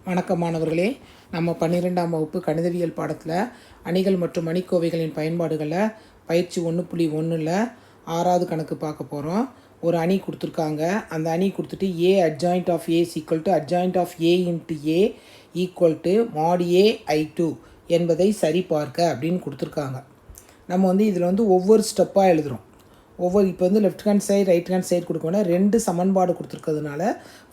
வணக்கம் மாணவர்களே, நம்ம 12ஆம் வகுப்பு கணிதவியல் பாடத்தில் அணிகள் மற்றும் அணிக்கோவைகளின் பயன்பாடுகளில் பயிற்சி 1.1ல் 6வது கணக்கு பார்க்க போகிறோம். ஒரு அணி கொடுத்துருக்காங்க. அந்த அணி கொடுத்துட்டு A adjoint of A equal to adjoint of A into A equal to mod A I2 என்பதை சரிபார்க்க அப்படின்னு கொடுத்துருக்காங்க. நம்ம இதில் ஒவ்வொரு ஸ்டெப்பாக எழுதுகிறோம். இப்போ left hand side right hand side கொடுக்கணும்னா 2 சமன்பாடு கொடுத்துருக்கிறதுனால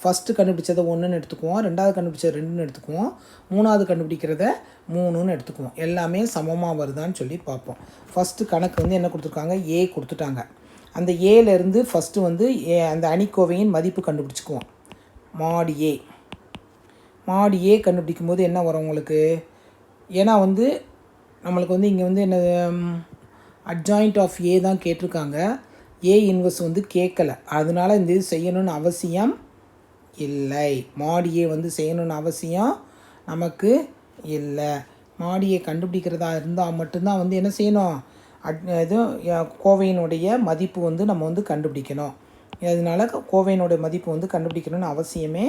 ஃபஸ்ட்டு கண்டுபிடிச்சதை 1ன்னு எடுத்துக்குவோம், 2வது கண்டுபிடிச்சதை 2ன்னு எடுத்துக்குவோம், 3வது கண்டுபிடிக்கிறத 3ன்னு எடுத்துக்குவோம். எல்லாமே சமமாக வருதான்னு சொல்லி பார்ப்போம். ஃபஸ்ட்டு கணக்கு என்ன கொடுத்துருக்காங்க, ஏ கொடுத்துட்டாங்க. அந்த ஏலேருந்து ஃபஸ்ட்டு அந்த அணிக்கோவையின் மதிப்பு கண்டுபிடிச்சிக்குவோம். மாட் ஏ கண்டுபிடிக்கும் போது என்ன வரும் உங்களுக்கு, ஏன்னா நம்மளுக்கு இங்கே என்ன அட்ஜாயிண்ட் ஆஃப் ஏ தான் கேட்டிருக்காங்க. ஏ இன்வெர்ஸ் கேட்கல, அதனால் இந்த இது செய்யணும்னு அவசியம் இல்லை. மாட் ஏ செய்யணும்னு அவசியம் நமக்கு இல்லை. மாட் ஏ கண்டுபிடிக்கிறதா இருந்தால் மட்டும்தான் என்ன செய்யணும், கோவையினுடைய மதிப்பு நம்ம கண்டுபிடிக்கணும். அதனால் கோவையினுடைய மதிப்பு கண்டுபிடிக்கணும்னு அவசியமே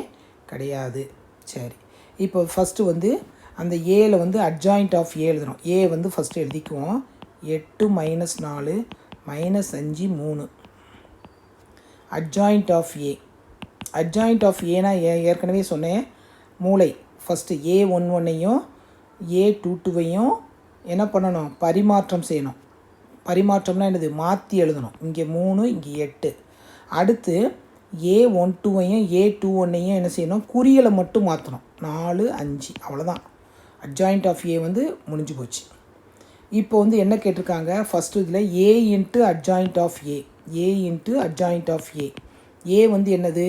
கிடையாது. சரி, இப்போ ஃபஸ்ட்டு அந்த ஏல அட்ஜாயிண்ட் ஆஃப் ஏ எழுதுகிறோம். ஏ ஃபஸ்ட்டு எழுதிக்குவோம். 8 - 4 - 5 3. Adjoint of A. Adjoint of ஏனா ஏற்கனவே சொன்னேன், மூளை. ஃபஸ்ட்டு A11ஐயும் A22ஐயும் என்ன பண்ணணும், பரிமாற்றம் செய்யணும். பரிமாற்றம்னா என்னது, மாற்றி எழுதணும். இங்கே 3 இங்கே 8. அடுத்து A12ஐயும் A21ஐயும் என்ன செய்யணும், குறியலை மட்டும் மாற்றணும். 4 5 அவ்வளோதான். அட்ஜாயிண்ட் ஆஃப் ஏ முடிஞ்சு போச்சு. இப்போ என்ன கேட்டிருக்காங்க, ஃபஸ்ட்டு இதில் A into adjoint of A. A into adjoint of A. A என்னது,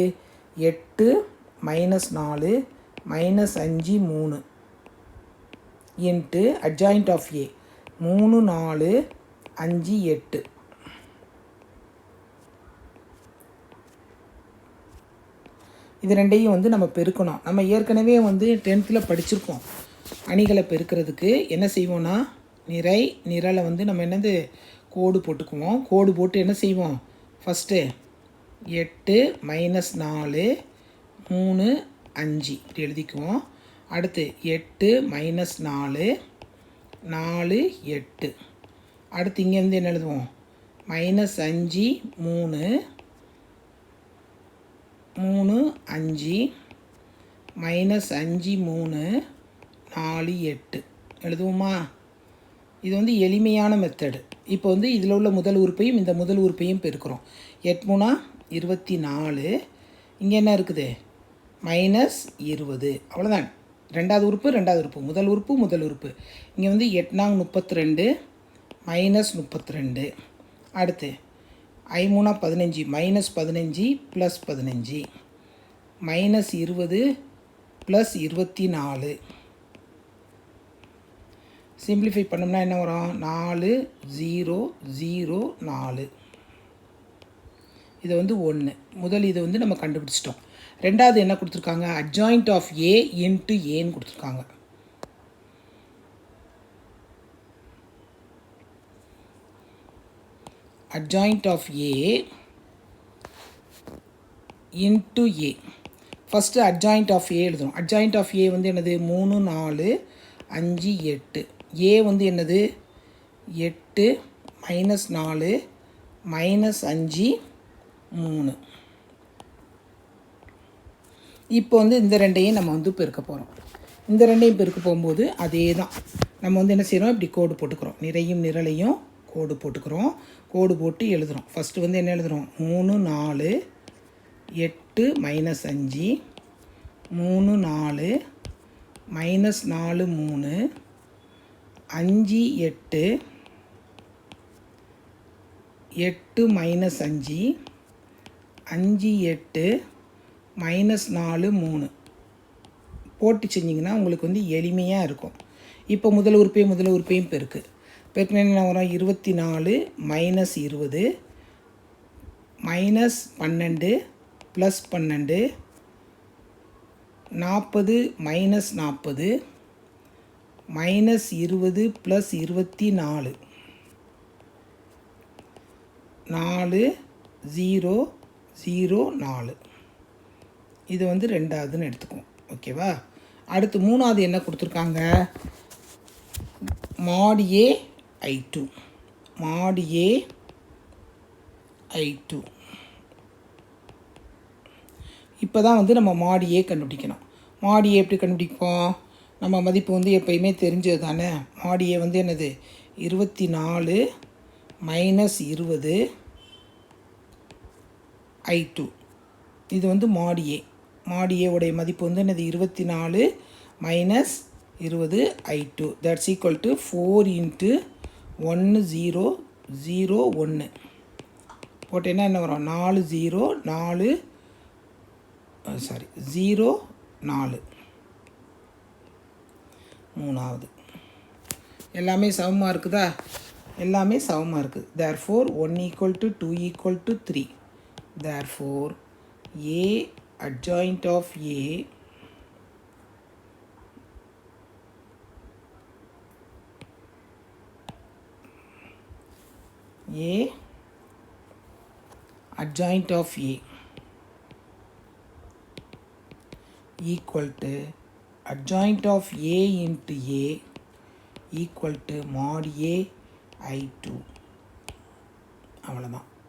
8 - 4 - 5 3 இன்ட்டு அட்ஜாயிண்ட் ஆஃப் ஏ 3 4 5 8. இது ரெண்டையும் நம்ம பெருக்கணும். நம்ம ஏற்கனவே 10th படிச்சிருக்கோம். அணிகளை பெருக்கிறதுக்கு என்ன செய்வோன்னா, நிரலை நம்ம என்னது கோடு போட்டுக்குவோம். கோடு போட்டு என்ன செய்வோம், ஃபஸ்ட்டு 8 - 4 3 5 இப்படி எழுதிக்குவோம். அடுத்து 8 - 4 4 8. அடுத்து இங்கேருந்து என்ன எழுதுவோம், -5 3 3 5 -5 3 4 8 எழுதுவோமா. இது எளிமையான மெத்தடு. இப்போ இதில் உள்ள முதல் உறுப்பையும் இந்த முதல் உறுப்பையும் பெருக்கிறோம். 8 3 24. இங்கே என்ன இருக்குது, -20. அவ்வளோதான். ரெண்டாவது உறுப்பு முதல் உறுப்பு. இங்கே 8 4 32 -32. அடுத்து I 3 15 -15 +15 -20 +24. சிம்பிளிஃபை பண்ணோம்னா என்ன வரும், 4 0 0 4. இது 1. முதல் இது நம்ம கண்டுபிடிச்சிட்டோம். ரெண்டாவது என்ன கொடுத்துருக்காங்க, அட்ஜாயிண்ட் ஆஃப் ஏ இன்ட்டு ஏன்னு கொடுத்துருக்காங்க. Adjoint of A into A. First adjoint of A எழுதுறோம். அட்ஜாயிண்ட் ஆஃப் ஏ என்னது, 3 4 5 8. ஏ என்னது, 8 - 4 -5 3. இப்போ இந்த ரெண்டையும் நம்ம பெருக்க போகிறோம். இந்த ரெண்டையும் பெருக்க போகும்போது அதே தான். நம்ம என்ன செய்கிறோம், இப்படி கோடு போட்டுக்கிறோம். நிரலையும் கோடு போட்டுக்கிறோம். கோடு போட்டு எழுதுகிறோம். ஃபஸ்ட்டு என்ன எழுதுகிறோம், 3 4 8 - 5 3 4 -4 3 5 8 8 - 5 5 8 -4 3 போட்டு செஞ்சிங்கன்னா உங்களுக்கு எளிமையாக இருக்கும். இப்போ முதல் உறுப்பையும் பெருக்கினா என்ன வரும், 24 - 20 -12 +12 40 - 40 -20 +24 4 0 0 4. இது ரெண்டாவதுன்னு எடுத்துக்குவோம். ஓகேவா. அடுத்து மூணாவது என்ன கொடுத்துருக்காங்க, mod A I2. mod A I2. இப்போ தான் வந்து நம்ம mod A கண்டுபிடிக்கணும். mod A எப்படி கண்டுபிடிப்போம், நம்ம மதிப்பு வந்து எப்பயுமே தெரிஞ்சது தானே. mod A வந்து என்னது 24 மைனஸ் 20 I2. இது வந்து mod A. mod A உடைய மதிப்பு வந்து என்னது 24 minus 20 I2. That's equal to 4 into 1 0 0 1 போட்டேன்னா என்ன வரும், 4 0 4 0 4. மூணாவது எல்லாமே சமமாக இருக்குதா, எல்லாமே சமமாக இருக்குது. Therefore 1 equal to 2 equal to 3. Therefore A adjoint of A adjoint of A equal to adjoint of A into A equal to mod A I2. அவ்வளோதான்.